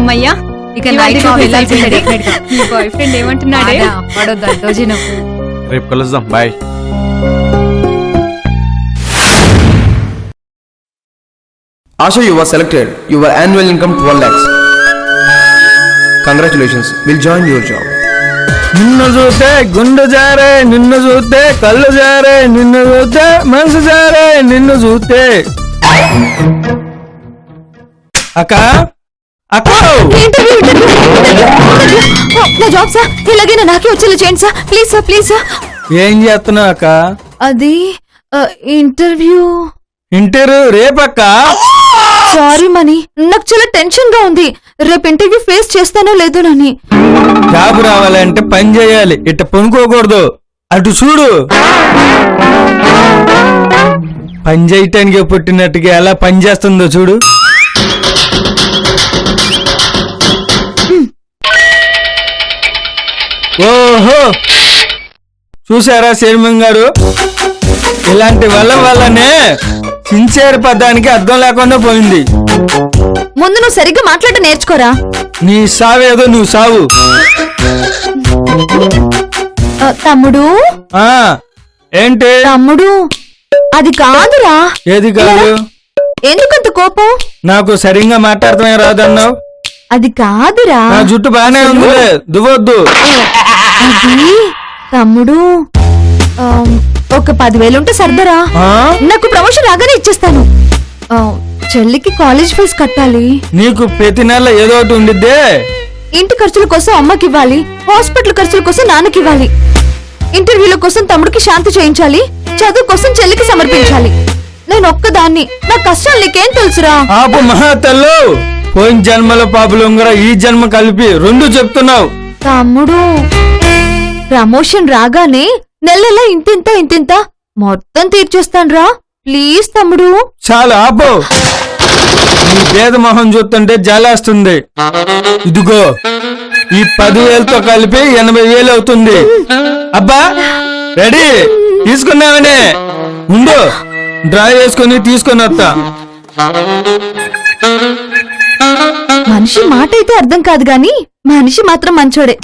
అమ్మయ్యా ఇక night boy friend ఏమంటున్నాడే రేపు కలుద్దాం bye. Asha, you were selected. Your annual income 12 lakhs. Congratulations. We'll join your job. నిన్ను చూస్తే గుండె జారే, నిన్ను చూస్తే కళ్ళు జారే, నిన్ను చూస్తే మనసు జారే, నిన్ను చూస్తే. అక్క అక్క నా జాబ్ సార్ ఇలాగైనా నాకే వచ్చేలా చేయండి sir. Please sir, please sir. ఏం చేస్తున్నావు అక్క? అది ఇంటర్వ్యూ రేపక్క. సారీ మనీ, నాకు చాలా టెన్షన్ గా ఉంది. రేపు ఇంటర్వ్యూ ఫేస్ చేస్తానో లేదోనని. జాబ్ రావాలంటే పని చేయాలి, ఇట్ట పొనుకోకూడదు. అటు చూడు, పని చేయటానికి పుట్టినట్టుగా ఎలా పని చేస్తుందో చూడు. ఓహో, చూసారా చైర్మన్ గారు, ఇలాంటి వల్లనే సిన్సియర్ పదానికి అర్థం లేకుండా పోయింది. ముందు నువ్వు సరిగ్గా మాట్లాడటం నేర్చుకోరా. నీ సావేదో నువ్వు సావు. తమ్ముడు ఏంటి తమ్ముడు, అది కాదురా. ఏది కాదు? ఎందుకంత కోపం? నాకు సరిగ్గా మాట్లాడటమే రాదన్నావు. అది కాదురా. నా జుట్టు బానే ఉందిలే, దువ్వొద్దు. అది తమ్ముడు, ఒక 10,000 ఉంటే సర్దరా. నాకు ప్రమోషన్ రాగానే ఇచ్చేస్తాను. చెల్లికి కాలేజ్ ఫీజు కట్టాలి. నీకు ప్రతి నెల ఏదో ఒకటి ఉండిద్దే. ఇంటి ఖర్చుల కోసం అమ్మకి ఇవ్వాలి, హాస్పిటల్ ఖర్చుల కోసం నాన్నకి ఇవ్వాలి, ఇంటర్వ్యూల కోసం తమ్ముడికి శాంతి చేయించాలి, చదువు కోసం చెల్లికి సమర్పించాలి. నేను ఒక్కదాన్ని, నా కష్టాలు నీకేం తెలుసురా? ఆపు మహాతల్లు, పోయిన జన్మలో పాపులొంగర, ఈ జన్మ కలిపి 2 చెప్తున్నావు. తమ్ముడు, ప్రమోషన్ రాగానే నెల ఇంతింత మొత్తం తీర్చేస్తాన్రా. ప్లీజ్ తమ్ముడు. చాలా ఆపు, నీ పేద మొహం చూస్తుంటే జాలేస్తుంది. ఇదిగో ఈ 10,000తో కలిపి 80,000 అవుతుంది. అబ్బా రెడీ, తీసుకున్నావనే. ముందు డ్రా చేసుకుని తీసుకొని వస్తా. మనిషి మాట అయితే అర్థం కాదు గాని మనిషి మాత్రం మంచోడే.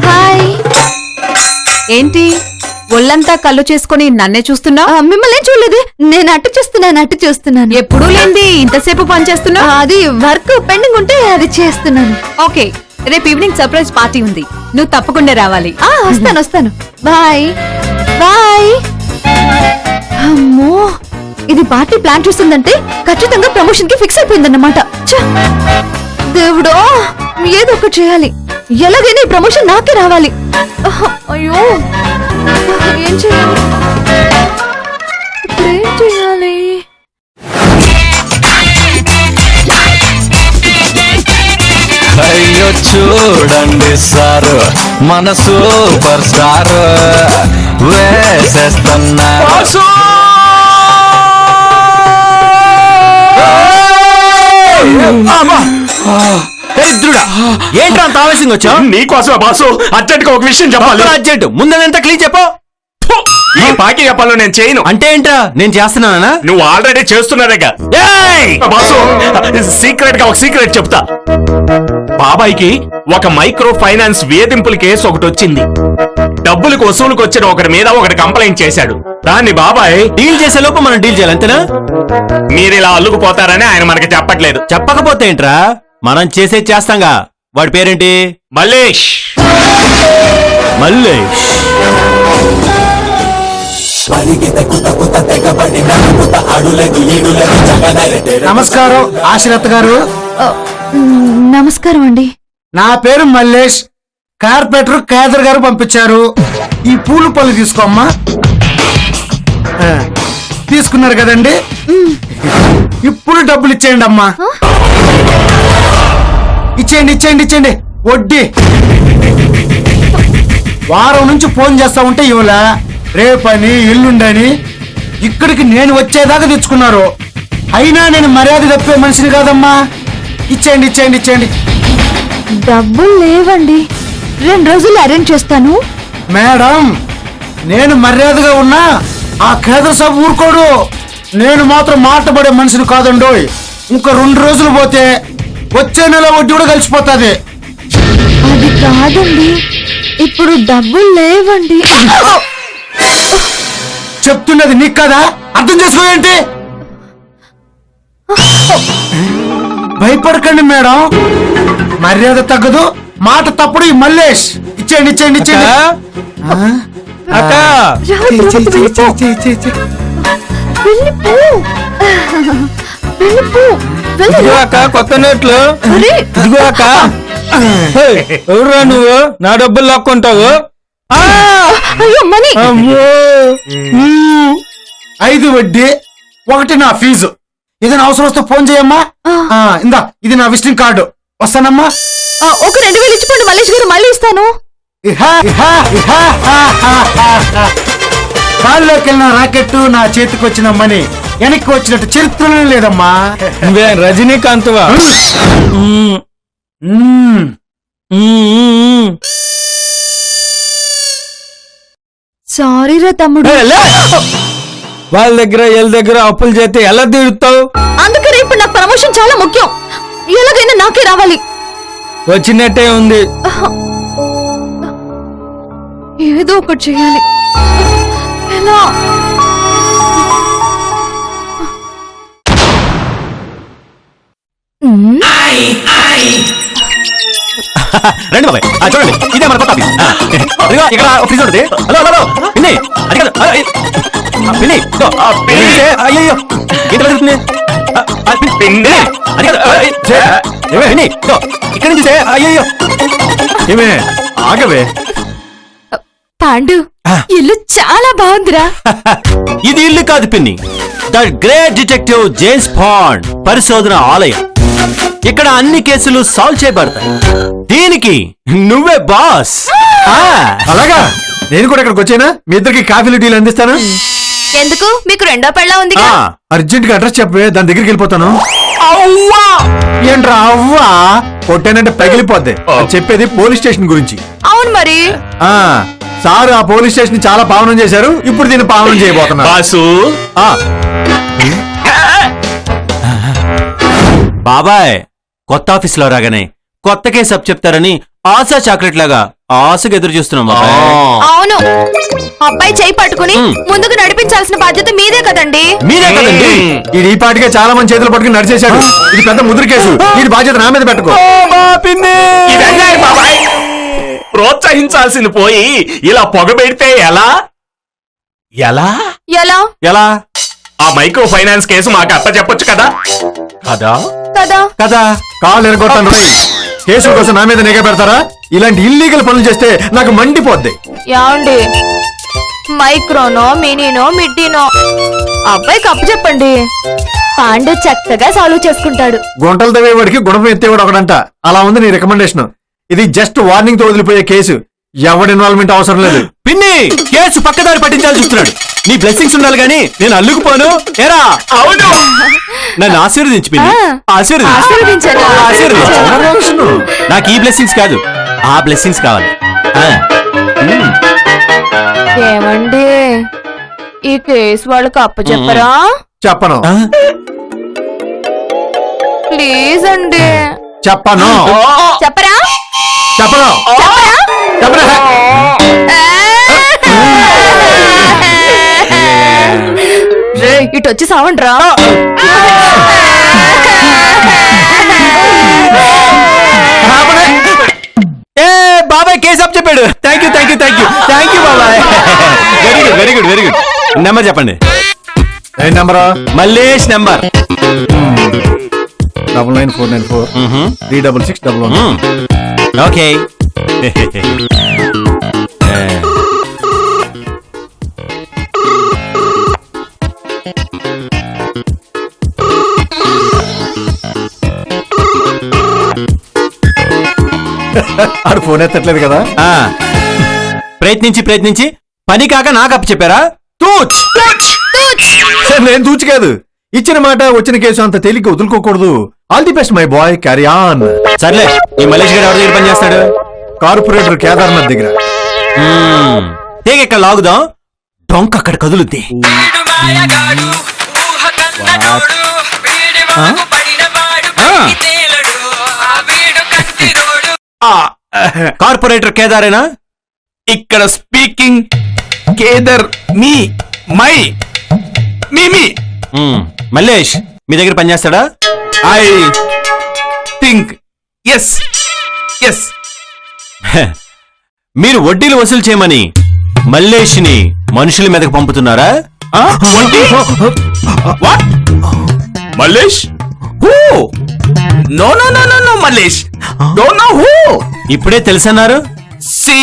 హాయ్. ఏంటి ఒళ్ళంతా కళ్ళు చేసుకుని నన్నే చూస్తున్నా? మిమ్మల్ని చూడలేదు, నేను అటు చూస్తున్నాను. ఎప్పుడూ లేంది ఇంతసేపు పని చేస్తున్నా? అది వర్క్ పెండింగ్ ఉంటే అది చేస్తున్నాను. ఓకే, రేపు ఈవినింగ్ సర్ప్రైజ్ పార్టీ ఉంది, నువ్వు తప్పకుండా రావాలి. వస్తాను. Bye bye. అమ్మో, ఇది పార్టీ ప్లాన్ చేస్తుందంటే ఖచ్చితంగా ప్రమోషన్ కి ఫిక్స్ అయిపోయిందన్నమాట. దేవుడో, ఏదో ఒకటి చేయాలి. ఎలాగైనా ఈ ప్రమోషన్ నాకే రావాలి. అయ్యో, ఏం చేయాలి? ఏం చేయాలి? అయ్యో చూడండి సారు, మన సూపర్ స్టార్ వేసేస్తున్నా. ఏంట్రా అంత ఆవేశంగా వచ్చావు? నీకోసమే బాసు, అర్జెంట్ గా ఒక విషయం చెప్పాలి. అర్జెంట్ ముందంతా క్లీన్ చెప్పు. ఈ పాకి చెప్పాలో నేను చేయను. అంటే ఏంట్రా, నేను చేస్తున్నానా? నువ్వు ఆల్రెడీ చేస్తున్నారేగా. బాసు, సీక్రెట్ గా ఒక సీక్రెట్ చెప్తా. బాబాయ్కి ఒక మైక్రో ఫైనాన్స్ వేధింపుల కేసు ఒకటి వచ్చింది. డబ్బులకు వసూలుకు వచ్చిన ఒకరి మీద ఒకటి కంప్లైంట్ చేశాడు. దాన్ని బాబాయ్ డీల్ చేసే లోపు మనం డీల్ చేయాలి, అంతేనా? మీరు ఇలా అల్లుకుపోతారని ఆయన మనకి చెప్పట్లేదు. చెప్పకపోతే ఏంట్రా, మనం చేస్తాంగా. వాడి పేరేంటి? మల్లేష్. నమస్కారం ఆశ్రత్ గారు. నమస్కారం అండి. నా పేరు మల్లేష్. కార్పొరేటర్ కేదర్ గారు పంపించారు. ఈ పూలు పళ్ళు తీసుకోమ్మా. తీసుకున్నారు కదండి, ఇప్పుడు డబ్బులు ఇచ్చేయండి అమ్మా. ఇచ్చేయండి ఇచ్చేయండి ఇచ్చేయండి. వడ్డీ వారం నుంచి ఫోన్ చేస్తా ఉంటే ఇవ్వలే. రేపని ఎల్లుండని ఇక్కడికి నేను వచ్చేదాకా తెచ్చుకున్నారు. అయినా నేను మర్యాద తప్పే మనిషిని కాదమ్మా. ఇచ్చేయండి ఇచ్చేయండి ఇచ్చేయండి. డబ్బులు లేవండి, 2 రోజులు అరేంజ్ చేస్తాను. మేడం, నేను మర్యాదగా ఉన్నా ఆ కేదర్ సాబ్ ఊరుకోడు. నేను మాత్రం మాటపడే మనిషిని కాదండోయ్. ఇంకా 2 రోజులు పోతే వచ్చే నెల వడ్డీ కూడా కలిసిపోతుంది. అది కాదండి, ఇప్పుడు డబ్బులు లేవండి. చెప్తున్నది నీకు కదా, అర్థం చేసుకోవేంటి? భయపడకండి మేడం, మర్యాద తగ్గదు, మాట తప్పుడు. ఈ మల్లేష్ ఇచ్చేయండి ఇచ్చేయండి ఇచ్చేయండి. అక్క వెళ్ళిపో. వెళ్ళిపో. ఇదిగో అక్క కొత్త నోట్లు. అరే, ఇదిగో అక్క. ఎవరురా నువ్వు నా డబ్బులు లాక్కుంటావు? అయ్యో మనీ. 5 వడ్డీ, 1 నా ఫీజు. ఏదైనా అవసరం వస్తే ఫోన్ చేయమ్మా. ఇందా ఇది నా విజిటింగ్ కార్డు. వస్తానమ్మా. ఒక 2000 ఇచ్చిపోండి మల్లేష్ గారు, మళ్ళీ ఇస్తాను. కాల్లోకి వెళ్ళిన రాకెట్ నా చేతికి వచ్చిన మనీ వెనక్కి వచ్చినట్టు చరిత్రలో లేదమ్మా. నువ్వే రజనీకాంత్ వా? సారీ రా తమ్ముడు. వాళ్ళ దగ్గర వీళ్ళ దగ్గర అప్పులు చేస్తే ఎలా తీరుతావు? అందుకనే ఇప్పుడు నాకు ప్రమోషన్ చాలా ముఖ్యం. ఎలాగైనా నాకే రావాలి. వచ్చినట్టే ఉంది. ఏదో ఒకటి చేయాలి. ఎలా? రండి బాబాయ్, చూడండి ఇదే మన కొత్త ఆఫీస్. ఇదిగో ఇక్కడ ఆఫీస్ ఉంటుంది. హలో హలో పిన్ని, అది కాదు పిన్ని, అయ్యో ఏంటి జరుగుతుంది? పిన్ని అది కాదు పిన్ని, ఇక్కడ నుంచి అయ్యో ఏమే ఆగవే. పాండు, ఇల్లు చాలా బాగుందిరా. ఇది ఇల్లు కాదు పిన్ని, the great detective James bond పరిశోధన ఆలయం. ఇక్కడ అన్ని కేసులు సాల్వ్ చేయబడతాయి. దీనికి నువ్వే బాస్. అలాగా, నేను కూడా ఇక్కడికి వచ్చానా? మీ ఇద్దరికి కాఫీలు టీలు అందిస్తాను. ఎందుకు? మీకు రెండో పెళ్ళ ఉంది. అర్జెంట్ గా అడ్రస్ చెప్పే, దాని దగ్గరికి వెళ్ళిపోతాను. ఏంట్రా అవ్వా? కొట్టానంటే పగిలిపోద్ది. చెప్పేది పోలీస్ స్టేషన్ గురించి. అవును మరి. సార్ ఆ పోలీస్ స్టేషన్ చాలా పావనం చేశారు, ఇప్పుడు దీన్ని పావనం చేయబోతున్నారు. బాసు బాబాయ్ కొత్త ఆఫీస్ లో రాగానే కొత్త కేసు అప్ చెప్తారని ఆశా చాక్లెట్ లాగా ఆశగా ఎదురు చూస్తున్నాం బాబాయ్. అవును, అబ్బాయి చేయి పట్టుకుని ముందుకు నడిపించాల్సిన బాధ్యత మీదే కదండి. మీరే కదండి. ఇది ఈ పాటికే చాలా మంది చేతులు పట్టుకుని నడిచేశాడు. ఇది పెద్ద ముద్ర కేసు, ఇది బాధ్యత నా మీద పెట్టుకో. ఇది అన్యాయం బాబాయ్. ప్రోత్సహించాల్సింది పోయి ఇలా పొగబెడితే ఎలా? ఎలా ఎలా ఎలా? ఆ మైక్రో ఫైనాన్స్ కేసు మాకు అప్ప చెప్పొచ్చు కదా. కదా కదా కదా కాళ్ళు ఎరగొట్టాను. కేసుల కోసం నా మీద నిఘా పెడతారా? ఇలాంటి ఇల్లీగల్ పనులు చేస్తే నాకు మండిపోద్ది. యాండి, మైక్రోనో మినీనో మిడ్డీనో అబ్బాయికి అప్పు చెప్పండి, పాండు చక్కగా సాల్వ్ చేసుకుంటాడు. గుంటలు తవ్వేవాడికి గుణపం ఎత్తేవాడు ఒకడంట. అలా ఉంది నీ రికమెండేషన్. ఇది జస్ట్ వార్నింగ్ తో వదిలిపోయే కేసు. ఎవరి ఇన్వాల్వ్మెంట్ అవసరం లేదు. పిన్ని కేసు పక్కదారి పట్టించాల్సి చూస్తున్నాడు. నీ బ్లెస్సింగ్స్ ఉండాలి గాని నేను అల్లుకుపోను. ఏరా? అవును. నన్ను ఆశీర్వదించు పిన్ని, ఆశీర్వదించాను. ఆశీర్వదించు. నాకు ఈ బ్లెస్సింగ్స్ కాదు, ఆ బ్లెస్సింగ్స్ కావాలి. ఏమండి, ఈ కేసు వాళ్ళకి అప్పు చెప్పరా? చెప్పను ప్లీజ్ అండి. చెప్పను చెప్పరా? చెప్పను చెప్పరా? ఇటు వచ్చి సావండ్రా. బాబాయ్ కేసు అప్ చెప్పాడు. Thank you thank you thank you thank you బాబాయ్. Very good very good very good. Number చెప్పండి. ఏ నెంబర్? మల్లేష్ నెంబర్ 99494 36611. ఓకే. ఆడు ఫోన్ ఎత్తట్లేదు కదా. ప్రయత్నించి పని కాక నాకు అప్పు చెప్పారా? తూచ్! నేను దూచి కాదు, ఇచ్చిన మాట వచ్చిన కేసు అంత తేలిక వదులుకోకూడదు. All the best my boy, carry on. సర్లే, ఈ మలేష్ గారు ఎవరి దగ్గర పని చేస్తాడు? కార్పొరేటర్ కేదార్నాథ్ దగ్గర. తీగ ఇక్కడ లాగుదాం, డొంక అక్కడ కదులుద్ది. కార్పొరేటర్ కేదారేనా? ఇక్కడ స్పీకింగ్ కేదర్ మీ మై మీ మల్లేష్ మీ దగ్గర పని చేస్తాడా? I think yes yes. మీరు వడ్డీలు వసూలు చేయమని మల్లేష్ని మనుషుల మీదకి పంపుతున్నారా? What Mallesh? Who? No no no no no Mallesh, don't know who. ఇప్పుడే తెలుసన్నారు. See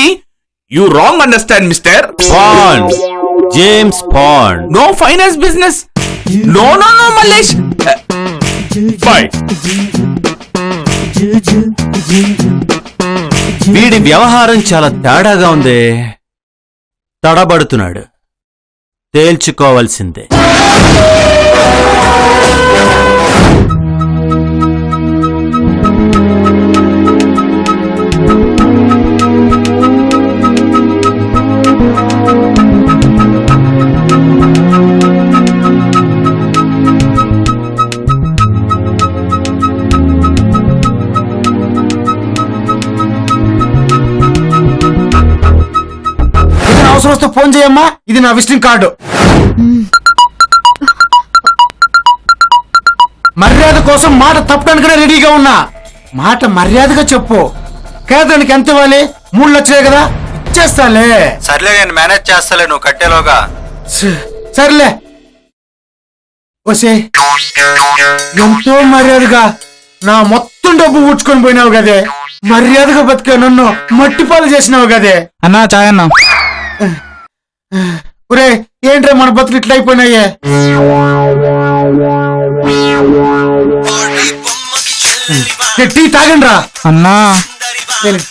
you wrong understand mister Bond, James Bond. No finance business. No no no Mallesh. Bye. వీడి వ్యవహారం చాలా తేడాగా ఉంది. తడబడుతున్నాడు, తేల్చుకోవాల్సిందే. అవసరం వస్తే ఫోన్ చేయమ్మా, ఇది నా విజిటింగ్ కార్డు. మర్యాద కోసం మాట తప్పడానికనే రెడీగా ఉన్నా. మాట మర్యాదగా చెప్పు. కేదానికి ఎంత ఇవ్వాలి? 3 లక్షలే కదా, ఇచ్చేస్తాలే. సర్లే, నేను మేనేజ్ చేస్తాలే, నువ్వు కట్టేలోగా. సర్లే వసే, ఎంతో మర్యాదగా నా మొత్తం డబ్బు ఊడ్చుకొని పోయినావు కదే. మర్యాదగా బతికే నన్ను మట్టిపాలు చేసినావు కదే. అన్నా చాయ్ అన్నా. ఒరే, ఏంట్రా మన బతులు ఇట్లా అయిపోయినాయే. టీ తాగండి రా అన్నా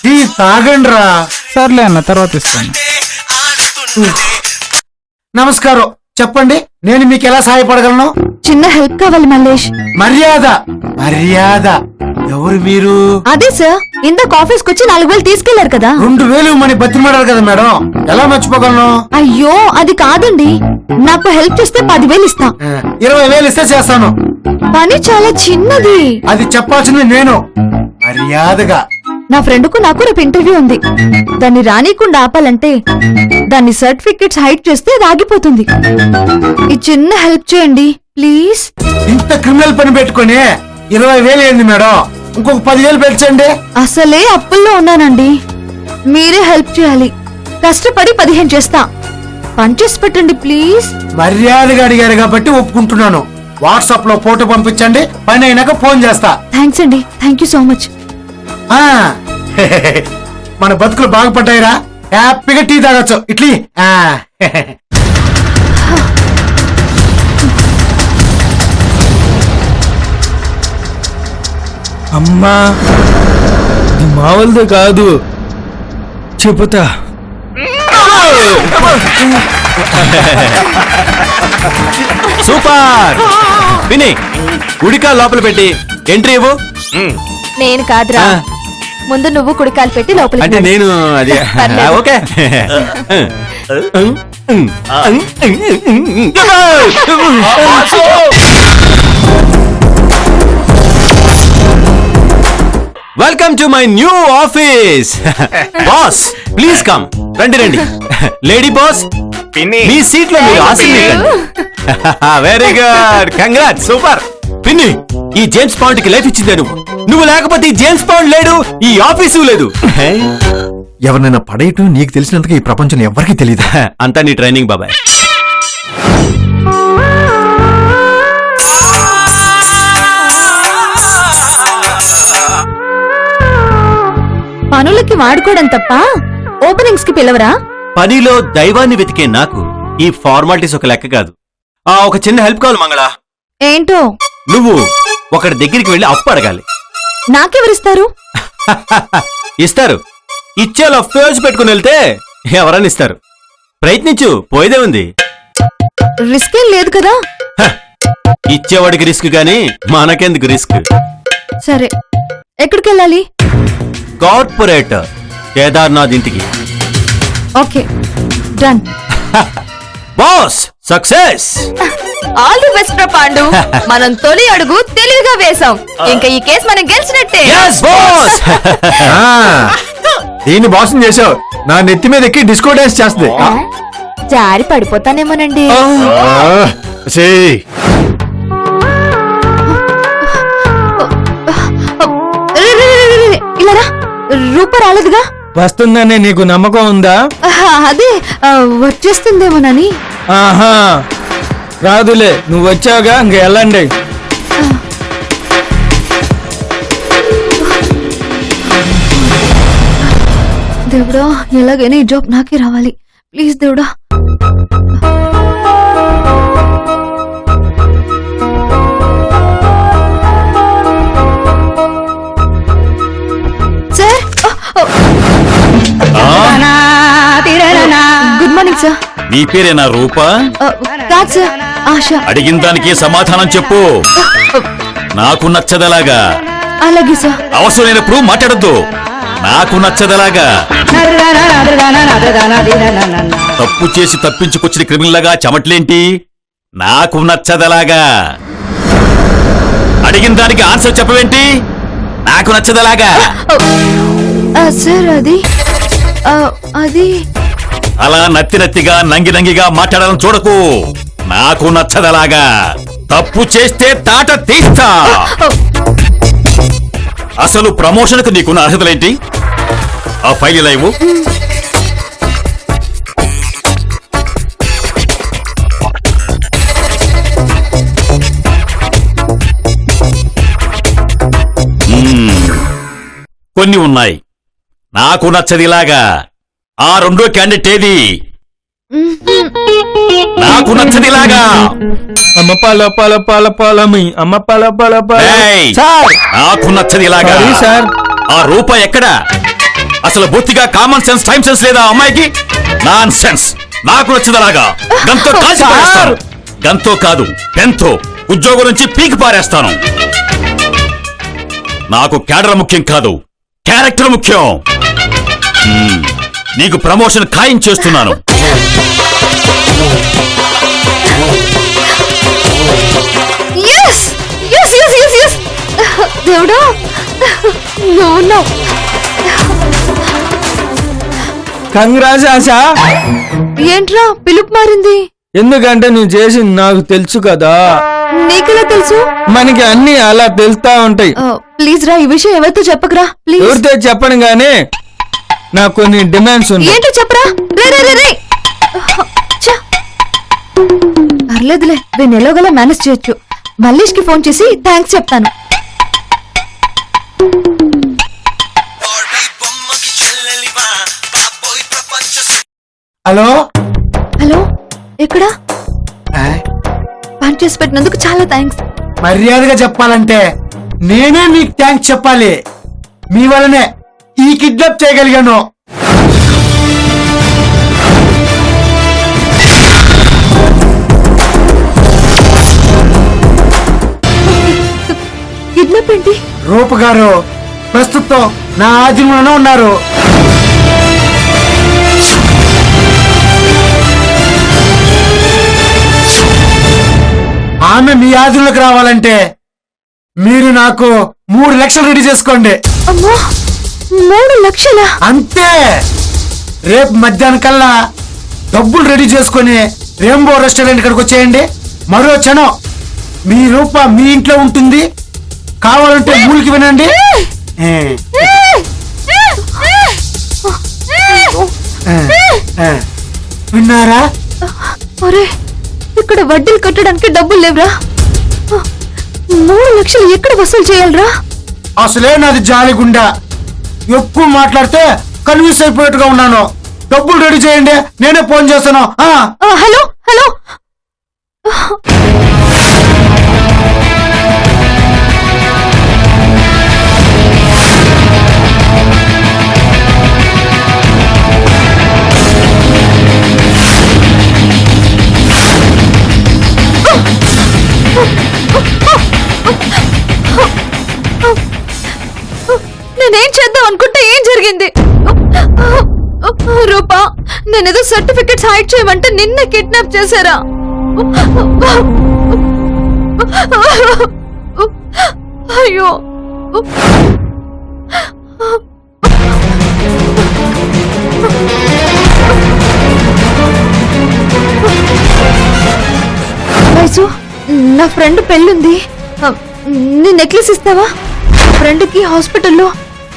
టీ తాగండి రా. సర్లే అన్న, తర్వాత ఇస్తాను. నమస్కారం, చెప్పండి, నేను మీకు ఎలా సహాయపడగలను? చిన్న హెల్ప్ కావాలి మల్లేష్. మర్యాద మర్యాద. ఎవరు మీరు? అదే సార్, ఇందాక ఆఫీస్కి వచ్చి 4,000 తీసుకెళ్లారు కదా. 2,000 మని బతిమాడారు కదా మేడం, ఎలా మర్చిపోగలను? అయ్యో అది కాదండి, నాకు హెల్ప్ చేస్తే 10,000 ఇస్తా. 20,000 ఇస్తే చేస్తాను. పని చాలా చిన్నది. అది చెప్పాల్సింది నేను. మర్యాదగా. నా ఫ్రెండ్ కు నాకు రేపు ఇంటర్వ్యూ ఉంది. దాన్ని రానీకుండా ఆపాలంటే దాన్ని సర్టిఫికెట్స్ హైడ్ చేస్తే అది ఆగిపోతుంది. ఈ చిన్న హెల్ప్ చేయండి ప్లీజ్. ఇంత క్రిమినల్ పని పెట్టుకుని 20,000 ఏంది మేడం? ఇంకొక 10,000 పెంచండి. అసలే అప్పుల్లో ఉన్నానండి, మీరే హెల్ప్ చేయాలి. కష్టపడి 15 చేస్తా, పని చేసి పెట్టండి ప్లీజ్. మర్యాదగా అడిగారు కాబట్టి ఒప్పుకుంటున్నాను. వాట్సాప్ లో ఫోటో పంపించండి, పని అయినాక ఫోన్ చేస్తా. థ్యాంక్స్ అండి, థ్యాంక్ యూ సో మచ్. మన బతుకులు బాగుపడ్డాయిరా, హ్యాపీగా టీ తాగొచ్చు. ఇట్లీ అమ్మా, ఇది మామూలుదే కాదు, చెబుతా. సూపర్ విని, ఉడికా లోపల పెట్టి ఎంట్రీ ఇవ్వు. నేను కాదురా, ముందు నువ్వు కుడికాలు పెట్టి లోపలికి అంటే నేను అది పర్లేదు. Okay. Welcome to my new office. Boss please come. రండి రండి. లేడీ బాస్, పిన్ని మీ సీట్ లో మీరు ఆశీర్వదించండి. Very good, congrats, super. పిన్ని, ఈ జేమ్స్ బాండ్ కి లైఫ్ ఇచ్చిందే నువ్వు లేకపోతే ఈ జేమ్స్ బాండ్ లేడు, ఈ ఆఫీసు లేదు. ఎవరినైనా పడేయటం నీకు తెలిసినంతగా ఈ ప్రపంచంలో ఎవరికీ తెలియదు. అంతా నీ ట్రైనింగ్ బాబాయ్. పనులకి వాడుకోవడం తప్ప ఓపెనింగ్స్ కి పిలవరా? పనిలో దైవాన్ని వెతికే నాకు ఈ ఫార్మాలిటీస్ ఒక లెక్క కాదు. ఒక చిన్న హెల్ప్ కావాలి మంగళ. ఏంటో? నువ్వు ఒకటి దగ్గరికి వెళ్ళి అప్పు అడగాలి. నాకెవరిస్తారు? ఇస్తారు. ఇచ్చేలా ఫేజ్ పెట్టుకుని వెళ్తే ఎవరని ఇస్తారు. ప్రయత్నించు, పోయేదే ఉంది. రిస్క్ ఏం లేదు కదా. హ, ఇచ్చేవాడికి రిస్క్ గాని మనకెందుకు రిస్క్. సరే, ఎక్కడికి వెళ్ళాలి? కార్పొరేట్ కేదార్నాథ్ ఇంటికి. Okay, done. Boss success. All the best రా పాండు. మనం తొలి అడుగు తెలివిగా వేసాం. ఇంకా ఈ కేసు మనం గెలిచినట్టే. బాస్ దీన్ని బాసం చేసావు. నా నెత్తి మీద ఎక్కి డిస్కో డాన్స్ చేస్తుంది. జారి పడిపోతానేమోనండి. ఇలా రా. రూప రాలేదుగా? వస్తుందని నీకు నమ్మకం ఉందా? అదే వచ్చేస్తుందేమోనని. ఆహా, రాదులే, నువ్వు వచ్చావుగా, ఇంక వెళ్ళండి. దేవుడా, ఎలాగైనా ఈ జాబ్ నాకే రావాలి. ప్లీజ్ దేవుడా. Sir, good morning sir. నీ పేరేనా రూపా? కాదు సార్, ఆశ. అడిగిన దానికి సమాధానం చెప్పు. నాకు నచ్చదలాగా. అలాగే సార్. అవసరం లేనప్పుడు మాట్లాడద్దు. నాకు నచ్చదలాగా. తప్పు చేసి తప్పించుకొచ్చిన క్రిమినల్లాగా చెమట్లేంటి? నాకు నచ్చదలాగా. అడిగిన దానికి ఆన్సర్ చెప్పవేంటి? నాకు నచ్చదలాగా. సార్, అది అలా నత్తి నత్తిగా నంగి నంగిగా మాట్లాడాలని చూడకు. నాకు నచ్చదలాగా. తప్పు చేస్తే తాట తీస్తా. అసలు ప్రమోషన్కు నీకున్న అర్హతలేంటి? ఆ ఫైల్ ఇలా ఇవ్వు. కొన్ని ఉన్నాయి. నాకు నచ్చదిలాగా. ఆ రెండో క్యాండిడేట్ ఏది? నాకు నచ్చదిలాగా. అమ్మ పాల పాల పాల పాలమి, అమ్మ పాల పాల పాల. ఏయ్! సార్, నాకు నచ్చదిలాగా. Sorry sir. ఆ రూప ఎక్కడ? అసలు బొత్తిగా కామన్ సెన్స్, టైం సెన్స్ లేదా అమ్మాయికి? Non sense. నాకు నచ్చదలాగా. గంతో కాల్చి పారేస్తాను. గంతో కాదు, పెన్తో ఉద్యోగం నుంచి పీకి పారేస్తాను. నాకు క్యాడర్ ముఖ్యం కాదు, క్యారెక్టర్ ముఖ్యం. నీకు ప్రమోషన్ ఖాయం చేస్తున్నాను. దేవుడా, కంగ్రాట్స్ ఆశా. ఏంట్రా పిలుపు మారింది? ఎందుకంటే నువ్వు చేసింది నాకు తెలుసు కదా. నీకెలా తెలుసు? మనకి అన్ని అలా తెలుస్తా ఉంటాయి. ప్లీజ్ రా, ఈ విషయం ఎవరితో చెప్పకరా ప్లీజ్. ఎవరితో చెప్పను గానీ నాకు కొన్ని డిమాండ్స్ ఉన్నాయి. ఏంటో చెప్పరా. పర్లేదులే, వీళ్ళు ఎలాగోలా మేనేజ్ చేయొచ్చు. మల్లేష్ కి ఫోన్ చేసి థ్యాంక్స్ చెప్తాను. హలో హలో, ఎక్కడా? పని చేసి పెట్టినందుకు చాలా థ్యాంక్స్. మర్యాదగా చెప్పాలంటే నేనే మీకు థ్యాంక్స్ చెప్పాలి. మీ వల్లనే ఈ కిడ్నాప్ చేయగలిగాను. కిడ్నాప్ ఏంటి? రూప గారు ప్రస్తుతం నా ఆధీనంలోనే ఉన్నారు. ఆమె మీ ఆధీనంలోకి రావాలంటే మీరు నాకు 3 లక్షలు రెడీ చేసుకోండి. అమ్మో, 3 లక్షలా? అంతే. రేపు మధ్యాహ్నం కల్లా డబ్బులు రెడీ చేసుకుని రెయిన్బో రెస్టారెంట్ ఇక్కడికి వచ్చేయండి. మరో క్షణం మీ రూప మీ ఇంట్లో ఉంటుంది. కావాలంటే మూలికి వినండి. విన్నారా? ఒరే, ఇక్కడ వడ్డీలు కట్టడానికి డబ్బులు లేవురా. 3 లక్షలు ఎక్కడ వసూలు చేయాలరా? అసలే నాది జాలిగుండా. ఎక్కువ మాట్లాడితే కన్విన్స్ అయిపోయేట్టుగా ఉన్నాను. డబ్బులు రెడీ చేయండి, నేనే ఫోన్ చేస్తాను. Hello hello. నేనేం చేద్దాం అనుకుంటే ఏం జరిగింది? రూపా, నేనేదో సర్టిఫికెట్స్ హైడ్ చేయమంటే నిన్న కిడ్నాప్ చేశారా? అయ్యో, వైసు, నా ఫ్రెండ్ పెళ్ళుంది, నీ నెక్లెస్ ఇస్తావా? ఫ్రెండ్ కి హాస్పిటల్లో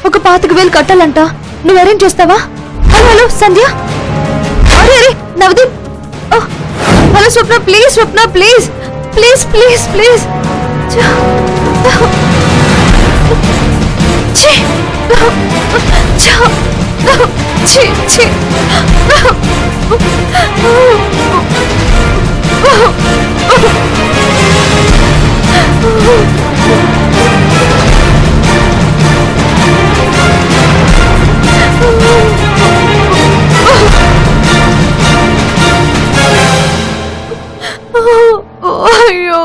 ఒక 25,000 కట్టాలంట, నువ్వు అరేంజ్ చేస్తావా? హలో హలో సంధ్య, అరే అరే Navdeep, hello Swapna, please Swapna, please please please please. అయ్యో,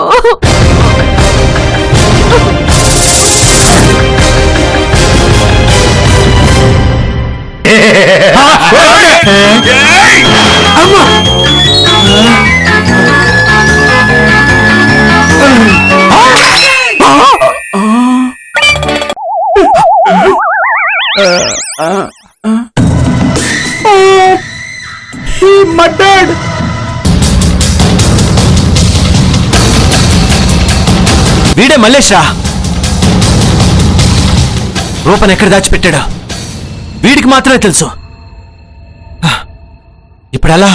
మర్డర్డ్. వీడే మల్లేష్ రా. రూపను ఎక్కడ దాచిపెట్టాడా వీడికి మాత్రమే తెలుసు. ఇప్పుడు ఎలా?